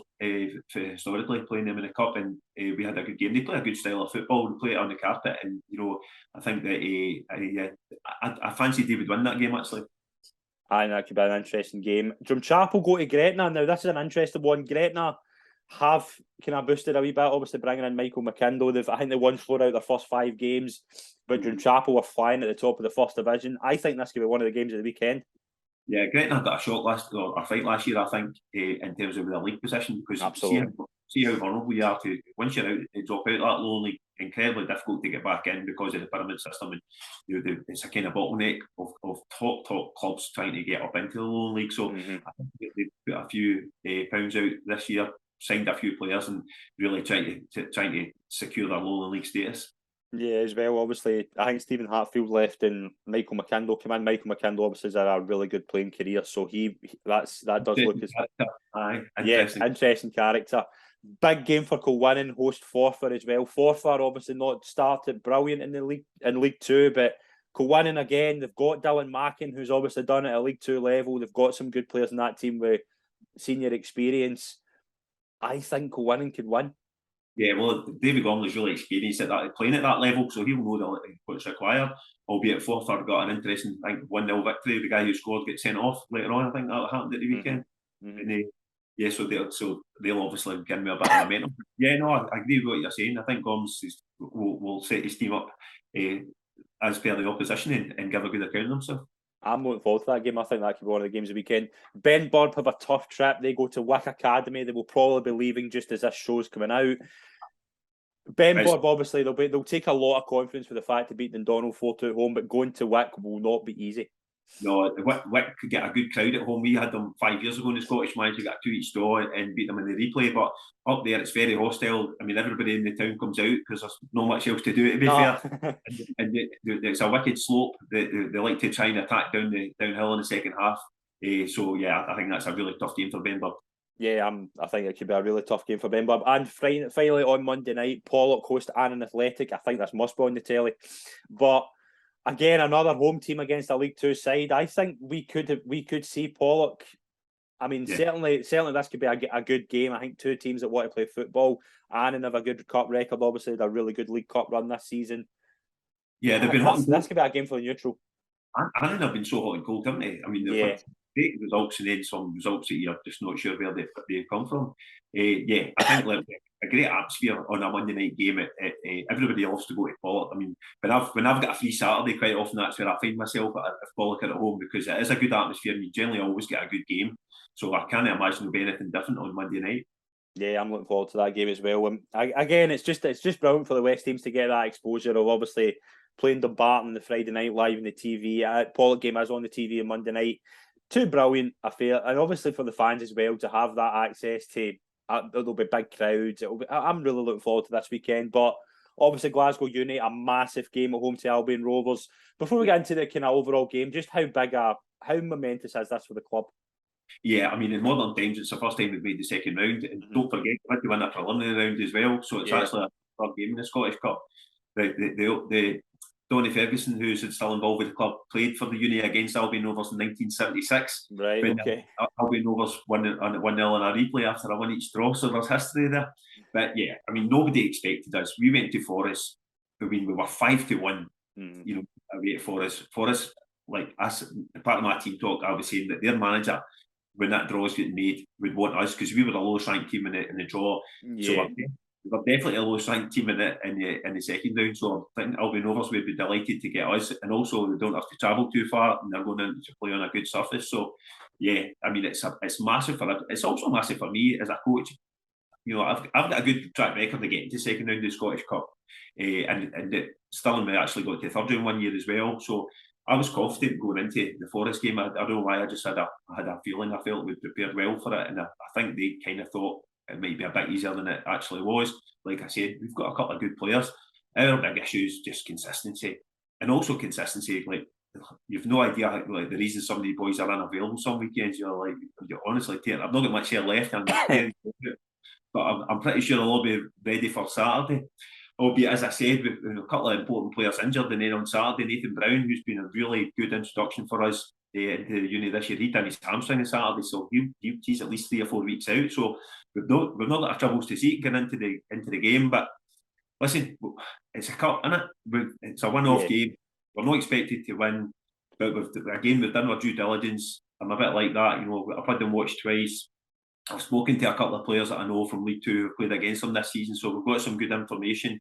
historically playing them in the cup, and we had a good game. They play a good style of football. They play it on the carpet, and I think that I fancy David win that game actually. I think that could be an interesting game. Drumchapel go to Gretna. Now, this is an interesting one. Gretna have kind of boosted a wee bit, obviously bringing in Michael McKindle. I think they won 4 out of their first 5 games, but Drumchapel were flying at the top of the first division. I think this could be one of the games of the weekend. Yeah, Gretna got a fight last year, I think, in terms of their league position, because see how vulnerable you are to, once you're out, drop out that low league, incredibly difficult to get back in because of the pyramid system, and it's a kind of bottleneck of top clubs trying to get up into the low league. So I think they put a few pounds out this year, signed a few players, and really trying to secure their low league status. Yeah, as well. Obviously, I think Stephen Hartfield left and Michael McKindle came in. Michael McKindle obviously has had a really good playing career, so that does look as interesting character. Big game for Kilwinning, host Forfar as well. Forfar obviously not started brilliant in the league in League Two, but Kilwinning again, they've got Dylan Mackin, who's obviously done it at a League Two level. They've got some good players in that team with senior experience. I think Kilwinning could win. Yeah, well, David Gormley's really experienced at that, playing at that level, so he'll know what's required. Albeit Forfar got an interesting, I think, 1-0 victory. The guy who scored gets sent off later on. I think that happened at the weekend. And so they'll obviously give me a bit of momentum. Yeah, no, I agree with what you're saying. I think Gomes will set his team up as per the opposition and give a good account of himself. I'm looking forward to that game. I think that could be one of the games of the weekend. Ben Burb have a tough trip. They go to Wick Academy. They will probably be leaving just as this show's coming out. Ben Burb, obviously, they'll take a lot of confidence with the fact to beat Dundonald 4-2 at home, but going to Wick will not be easy. No, Wick could get a good crowd at home. We had them 5 years ago in the Scottish Manager, got 2 each draw and beat them in the replay. But up there, it's very hostile. I mean, everybody in the town comes out because there's not much else to do, to be fair. and it's a wicked slope. They like to try and attack downhill in the second half. So, yeah, I think that's a really tough game for Ben Burb. Yeah, I think it could be a really tough game for Ben Burb. And finally on Monday night, Pollock host Annan Athletic. I think this must be on the telly. But again, another home team against a League Two side. I think we could see Pollock I mean, Yeah. certainly this could be a good game. I think two teams that want to play football and have a good cup record. Obviously, they're a really good League Cup run this season. Yeah, they've been hot and cold. This could be a game for the neutral. And they've been so hot and cold, haven't they? I mean, they've had great results and then some results that you're just not sure where they come from. Yeah, I think like, a great atmosphere on a Monday night game. Everybody loves to go to Pollock. I mean, when I've got a free Saturday, quite often that's where I find myself at Pollock at home, because it is a good atmosphere and you generally always get a good game. So I can't imagine there'll be anything different on Monday night. Yeah, I'm looking forward to that game as well. Again, it's just brilliant for the West teams to get that exposure of obviously playing Dumbarton the Friday night live on the TV. Pollock game is on the TV on Monday night. Two brilliant affair, and obviously for the fans as well to have that access to. There'll be big crowds. I'm really looking forward to this weekend. But obviously Glasgow Uni, a massive game at home to Albion Rovers. Before we get into the kind of overall game, just how momentous is this for the club? Yeah, I mean, in modern times, it's the first time we've made the second round. And don't forget, we had to win a preliminary round as well. So it's actually a third game in the Scottish Cup. The Donny Ferguson, who's still involved with the club, played for the Uni against Albion Rovers in 1976. Right, okay. Albion Rovers won 1-0 in a replay after a one each draw, so there's history there. But yeah, I mean, nobody expected us. We went to Forest. I mean, we were 5-1, you know, away at Forest. Forest, like us, part of my team talk, I was saying that their manager, when that draw was getting made, would want us, because we were the lowest ranked team in the draw. Yeah. So we're definitely the lowest ranked team in the second round. So I think Albion Rovers would be delighted to get us, and also they don't have to travel too far, and they're going in to play on a good surface. So yeah, I mean, it's massive for it. It's also massive for me as a coach. You know, I've got a good track record of getting to second round of the Scottish Cup, and Stirling we actually got to third round 1 year as well. So I was confident going into the Forest game. I don't know why, I just had a feeling. I felt we prepared well for it, and I think they kind of thought it might be a bit easier than it actually was. Like I said, we've got a couple of good players. Our big issue is just consistency, and also consistency. Like, you've no idea, like, the reason some of the boys are unavailable some weekends. You're honestly, I've not got much here left, but I'm pretty sure they'll all be ready for Saturday. Albeit, as I said, with a couple of important players injured, and then on Saturday, Nathan Brown, who's been a really good introduction for us into the Uni this year, he done his hamstring on Saturday, so he's at least 3 or 4 weeks out. So we've not got our troubles to see getting into the game. But listen, it's a cup, isn't it? It's a one-off game. We're not expected to win, but we've done our due diligence. I'm a bit like that, you know. I've had them watch twice. I've spoken to a couple of players that I know from League Two who played against them this season, so we've got some good information.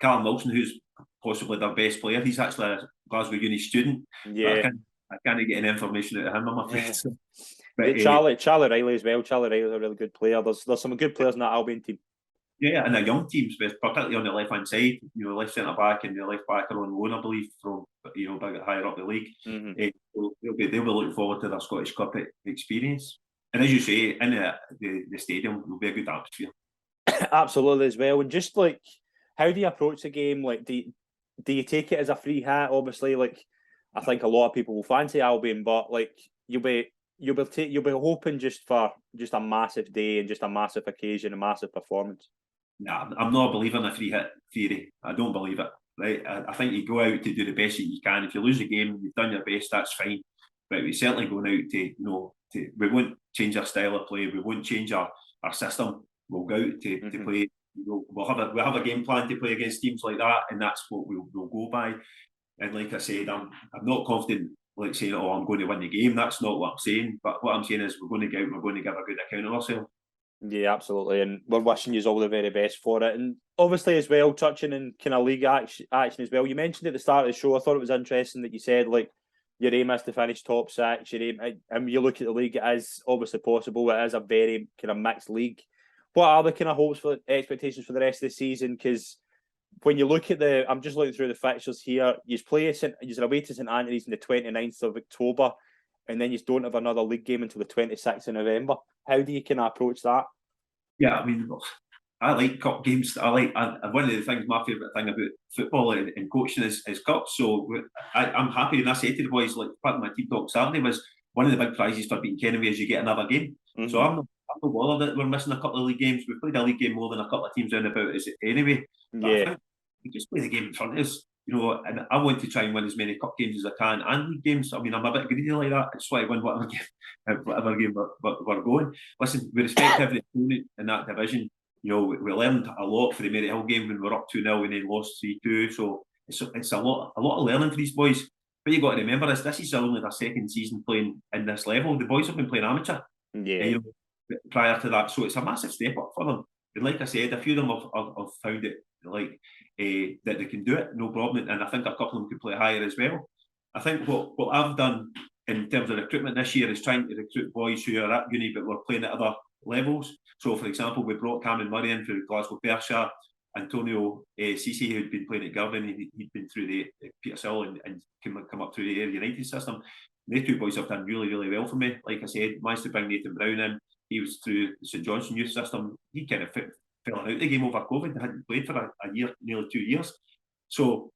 Callum Wilson, who's possibly their best player, he's actually a Glasgow Uni student. Yeah. I can't get any information out of him, I'm afraid. Yeah. But Charlie Riley as well. Charlie Riley's a really good player. There's some good players in that Albion team. Yeah, and the young teams, particularly on the left hand side, you know, left centre back and the left back are on loan, I believe, from, you know, big higher up the league. So they'll be looking forward to their Scottish Cup experience. And as you say, in the stadium will be a good atmosphere. Absolutely as well. And just like, how do you approach the game? Like, do you take it as a free hit? Obviously, like, I think a lot of people will fancy Albion, but like, you'll be hoping just for a massive day and just a massive occasion, a massive performance. Nah, I'm not a believer in a free hit theory. I don't believe it. Right? I think you go out to do the best that you can. If you lose the game, you've done your best. That's fine. But we're certainly going out to we won't change our style of play. We won't change our system. We'll go out to play. We'll have a game plan to play against teams like that, and that's what we'll go by. And like I said, I'm not confident, like saying, "Oh, I'm going to win the game." That's not what I'm saying. But what I'm saying is, we're going to go out. We're going to give a good account of ourselves. Yeah, absolutely, and we're wishing you all the very best for it. And obviously, as well, touching in kind of league action as well. You mentioned at the start of the show, I thought it was interesting that you said, like, your aim is to finish top 6. Your aim, and you look at the league, it is obviously possible. It is a very kind of mixed league. What are the kind of hopes for expectations for the rest of the season? Because when you look at I'm just looking through the fixtures here. You're away to St Anthony's on the 29th of October, and then you don't have another league game until the 26th of November. How do you kind of approach that? Yeah, I mean, I like cup games. One of the things, my favourite thing about football and coaching is cups. So I'm happy, and I say to the boys, like, part of my team talk Saturday was, one of the big prizes for beating Kennedy is you get another game. So I'm not bothered that we're missing a couple of league games. We've played a league game more than a couple of teams round about is anyway. But I think we just play the game in front of us. you know, and I want to try and win as many cup games as I can and league games. I mean, I'm a bit greedy like that. It's why I win whatever game we're going. Listen, we respect every opponent in that division. You know, we learned a lot for the Maryhill game when we were up 2-0 and then lost 3-2. So it's a lot of learning for these boys. But you got to remember this is only their second season playing in this level. The boys have been playing amateur. Yeah. You know, prior to that, so it's a massive step up for them. And like I said, a few of them have found it like that they can do it, no problem. And I think a couple of them could play higher as well. I think what I've done in terms of recruitment this year is trying to recruit boys who are at uni but were playing at other levels. So, for example, we brought Cameron Murray in for Glasgow Persia, Antonio Cisse, who'd been playing at Girvan. He'd been through the Petershill and come up through the Ayr United system. They two boys have done really, really well for me. Like I said, managed to bring Nathan Brown in. He was through the St Johnstone youth system. He kind of fell out the game over COVID. They hadn't played for a year, nearly 2 years. So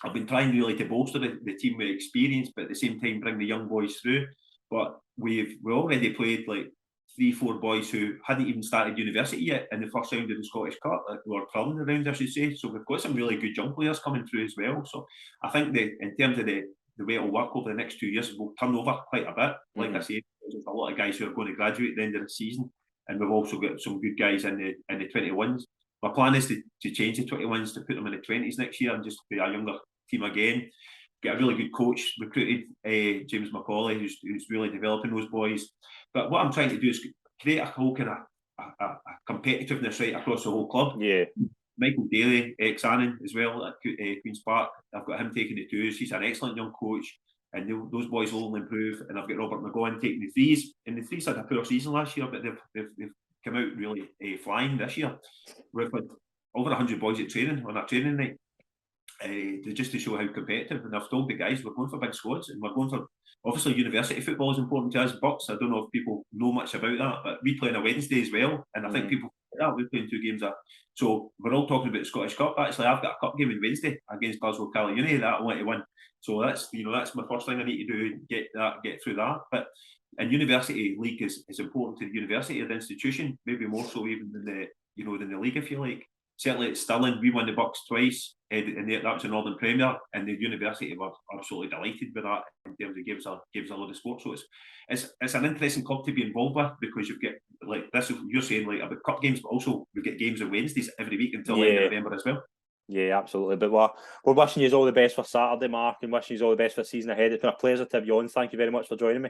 I've been trying really to bolster the team with experience, but at the same time bring the young boys through. But we already played like 3-4 boys who hadn't even started university yet in the first round of the Scottish Cup, or curling round, I should say. So we've got some really good young players coming through as well. So I think in terms of the way it'll work over the next 2 years, we'll turn over quite a bit. Like I say, there's a lot of guys who are going to graduate at the end of the season, and we've also got some good guys in the 21s. My plan is to change the 21s to put them in the 20s next year and just be a younger team again. Get a really good coach recruited, James McCauley, who's really developing those boys. But what I'm trying to do is create a whole kind of a competitiveness right across the whole club. Yeah. Michael Daly, ex-Annan as well at Queen's Park. I've got him taking the 2s. He's an excellent young coach, and those boys will only improve. And I've got Robert McGowan taking the 3s. And the 3s had a poor season last year, but they've come out really flying this year. We've had over 100 boys at training on our training night. Just to show how competitive, and I've told the guys we're going for big squads, and we're going for, obviously, university football is important to us. Bucks, I don't know if people know much about that, but we play on a Wednesday as well, and I think people, we're playing 2 games. So we're all talking about the Scottish Cup. Actually, I've got a cup game on Wednesday against Glasgow Uni that I want to win. So that's my first thing I need to do, get through that. But and university league is important to the university or the institution, maybe more so even than the league, if you like. Certainly at Stirling, we won the Bucks twice, and that was the Northern Premier, and the university were absolutely delighted with that in terms of gives a lot of sport. So it's an interesting club to be involved with, because you've got, like this, you're saying like about cup games, but also we get games on Wednesdays every week until the end of November as well. Yeah, absolutely. But we're wishing you all the best for Saturday, Mark, and wishing you all the best for the season ahead. It's been a pleasure to have you on. Thank you very much for joining me.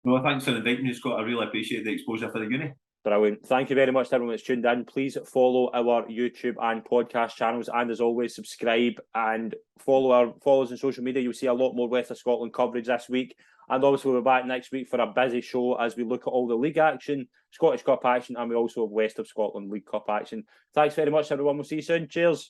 No, thanks for inviting me, Scott. I really appreciate the exposure for the uni. Brilliant. Thank you very much to everyone that's tuned in. Please follow our YouTube and podcast channels, and as always, subscribe and follow us on social media. You'll see a lot more West of Scotland coverage this week, and obviously we're back next week for a busy show as we look at all the league action, Scottish Cup action, and we also have West of Scotland League Cup action. Thanks very much, everyone. We'll see you soon. Cheers.